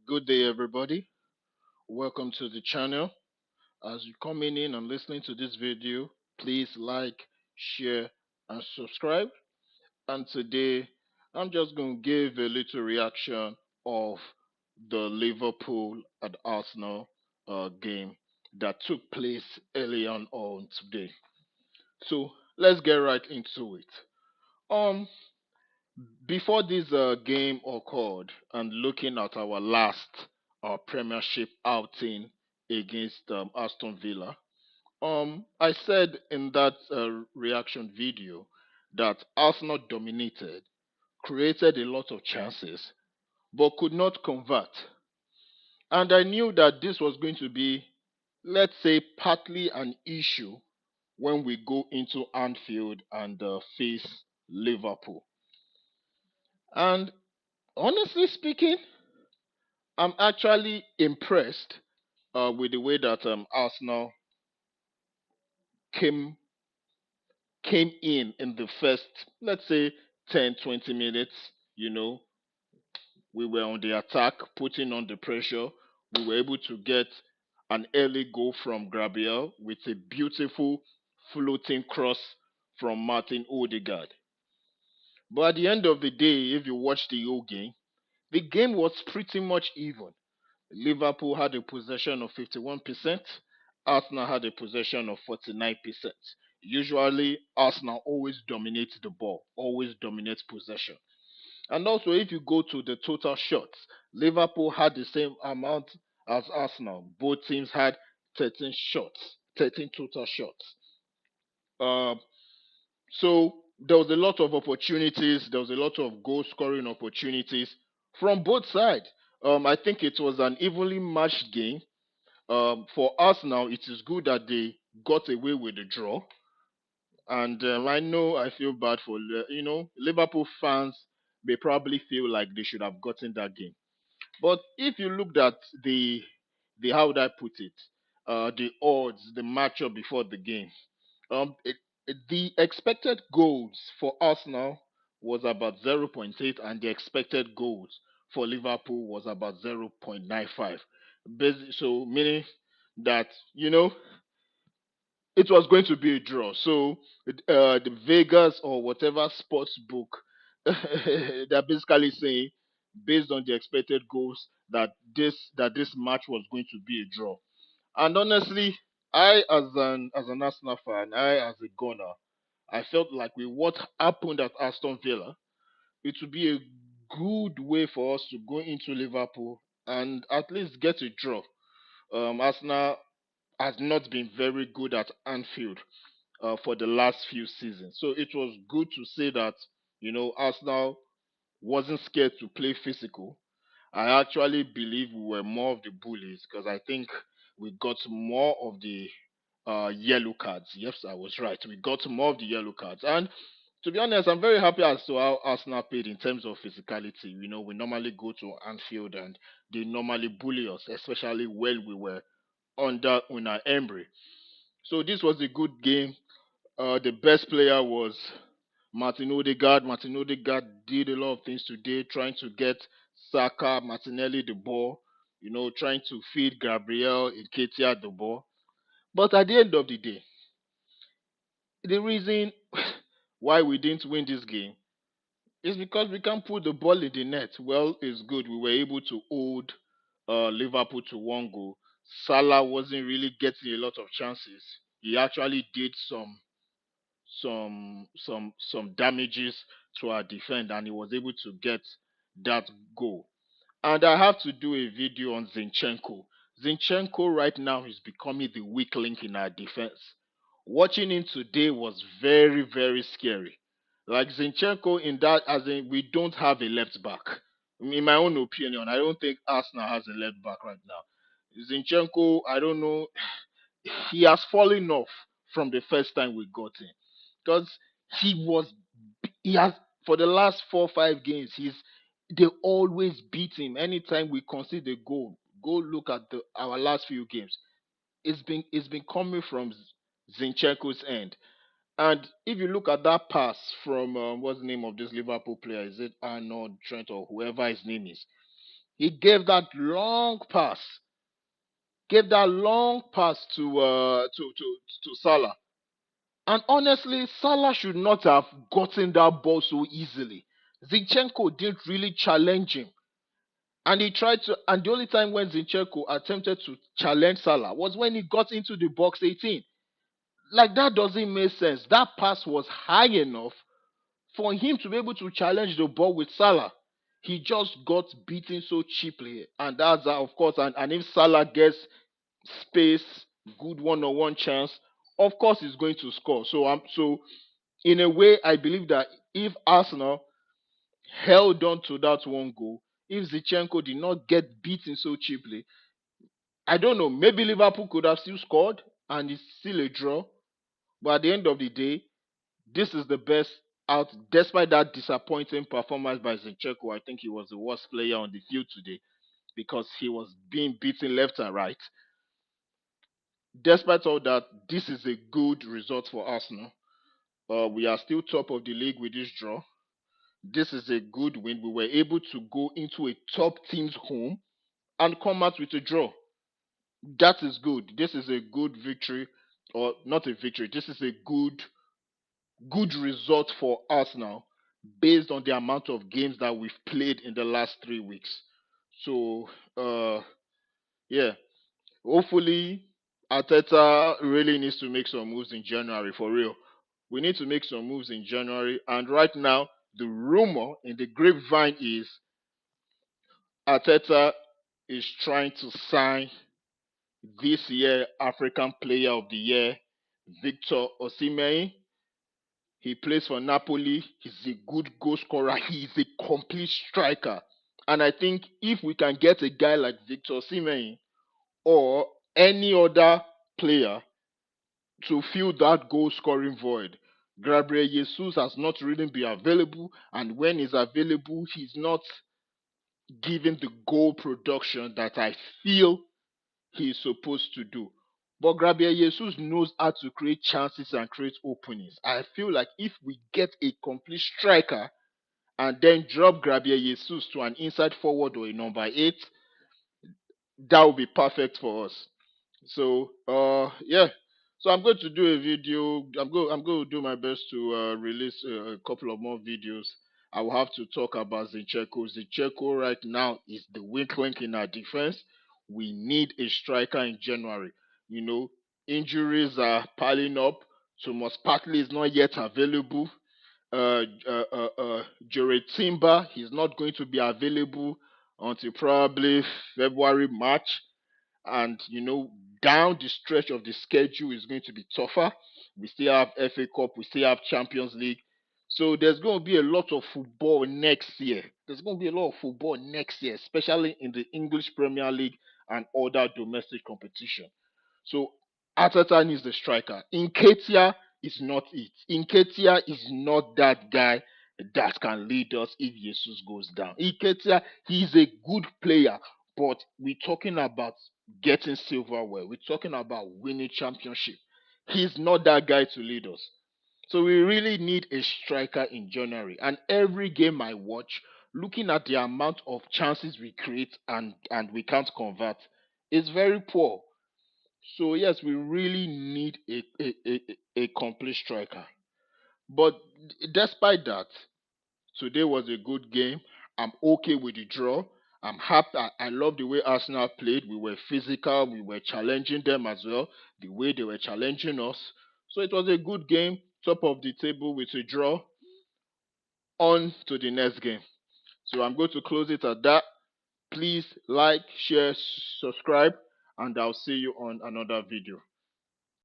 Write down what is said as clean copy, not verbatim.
Good day, everybody. Welcome to the channel. As you coming in and listening to this video, please like, share, and subscribe. And today, I'm just going to give a little reaction of the Liverpool and Arsenal game that took place early on today. So let's get right into it. Um, Before this game occurred, and looking at our last Premiership outing against Aston Villa, I said in that reaction video that Arsenal dominated, created a lot of chances, but could not convert. And I knew that this was going to be, let's say, partly an issue when we go into Anfield and face Liverpool. And honestly speaking, I'm actually impressed with the way that Arsenal came came in the first, let's say, 10-20 minutes. You know, we were on the attack, putting on the pressure. We were able to get an early goal from Gabriel with a beautiful floating cross from Martin Odegaard. But at the end of the day, if you watch the whole game, the game was pretty much even. Liverpool had a possession of 51%. Arsenal had a possession of 49%. Usually, Arsenal always dominates the ball, always dominates possession. And also, if you go to the total shots, Liverpool had the same amount as Arsenal. Both teams had 13 shots, 13 total shots. Uh, so there was a lot of opportunities. There was a lot of goal scoring opportunities from both sides. I think it was an evenly matched game. For us now, it is good that they got away with the draw. And I know I feel bad for Liverpool fans. They probably feel like they should have gotten that game. But if you looked at the how would I put it, the odds, the matchup before the game, the expected goals for Arsenal was about 0.8, and the expected goals for Liverpool was about 0.95. So meaning that it was going to be a draw. So the Vegas or whatever sports book they're basically saying, based on the expected goals, that this match was going to be a draw. And honestly, I as an Arsenal fan, I as a Gunner, I felt like with what happened at Aston Villa, it would be a good way for us to go into Liverpool and at least get a draw. Arsenal has not been very good at Anfield for the last few seasons. So it was good to say that, Arsenal wasn't scared to play physical. I actually believe we were more of the bullies because I think we got more of the yellow cards. Yes, I was right. We got more of the yellow cards. And to be honest, I'm very happy as to how Arsenal played in terms of physicality. We normally go to Anfield and they normally bully us, especially when we were under Una Emery. So this was a good game. The best player was Martin Odegaard. Martin Odegaard did a lot of things today, trying to get Saka, Martinelli the ball, trying to feed Gabriel, Nketiah the ball. But at the end of the day, the reason why we didn't win this game is because we can't put the ball in the net. Well, it's good. We were able to hold Liverpool to one goal. Salah wasn't really getting a lot of chances. He actually did some damages to our defense, and he was able to get that goal. And I have to do a video on Zinchenko. Zinchenko right now is becoming the weak link in our defense. Watching him today was very, very scary. Like Zinchenko, in that, as in, we don't have a left back. In my own opinion, I don't think Arsenal has a left back right now. Zinchenko, I don't know, he has fallen off from the first time we got him because he was he has for the last 4 5 games they always beat him anytime we concede a goal. Go look at our last few games. It's been coming from Zinchenko's end. And if you look at that pass from what's the name of this Liverpool player? Is it Arnold Trent or whoever his name is? He gave that long pass to Salah. And honestly, Salah should not have gotten that ball so easily. Zinchenko didn't really challenge him. And he tried to, and the only time when Zinchenko attempted to challenge Salah was when he got into the box 18. Like, that doesn't make sense. That pass was high enough for him to be able to challenge the ball with Salah. He just got beaten so cheaply. And that's, of course, and if Salah gets space, good one-on-one chance, of course he's going to score. So in a way, I believe that if Arsenal held on to that one goal, if Zinchenko did not get beaten so cheaply, I don't know, maybe Liverpool could have still scored and it's still a draw. But at the end of the day, this is the best out. Despite that disappointing performance by Zinchenko, I think he was the worst player on the field today because he was being beaten left and right. Despite all that, this is a good result for Arsenal. We are still top of the league with this draw. This is a good win. We were able to go into a top team's home and come out with a draw. That is good. This is a good victory, or not a victory. This is a good result for us now, based on the amount of games that we've played in the last 3 weeks. So, yeah, hopefully Arteta really needs to make some moves in January for real. We need to make some moves in January, and right now the rumor in the grapevine is Arteta is trying to sign this year African Player of the Year Victor Osimhen. He plays for Napoli. He's a good goal scorer. He is a complete striker. And I think if we can get a guy like Victor Osimhen or any other player to fill that goal scoring void, Gabriel Jesus has not really been available. And when he's available, he's not giving the goal production that I feel he's supposed to do. But Gabriel Jesus knows how to create chances and create openings. I feel like if we get a complete striker and then drop Gabriel Jesus to an inside forward or a number 8, that would be perfect for us. So yeah. So I'm going to do a video. I'm going to do my best to release a couple of more videos. I will have to talk about Zinchenko. Zinchenko right now is the weak link in our defense. We need a striker in January. You know, injuries are piling up. Thomas Partey is not yet available. Jure Timber, he's not going to be available until probably February, March. And down the stretch of the schedule is going to be tougher. We still have FA Cup, we still have Champions League. So there's going to be a lot of football next year. There's going to be a lot of football next year, especially in the English Premier League and other domestic competition. So Arteta needs the striker. Nketiah is not it. Nketiah is not that guy that can lead us if Jesus goes down. Nketiah, he's a good player, but we're talking about getting silverware. We're talking about winning championship. He's not that guy to lead us. So we really need a striker in January. And every game I watch, looking at the amount of chances we create and we can't convert, is very poor. So yes, we really need a complete striker. But despite that, today was a good game. I'm okay with the draw. I'm happy. I love the way Arsenal played. We were physical. We were challenging them as well. The way they were challenging us. So it was a good game. Top of the table with a draw. On to the next game. So I'm going to close it at that. Please like, share, subscribe, and I'll see you on another video.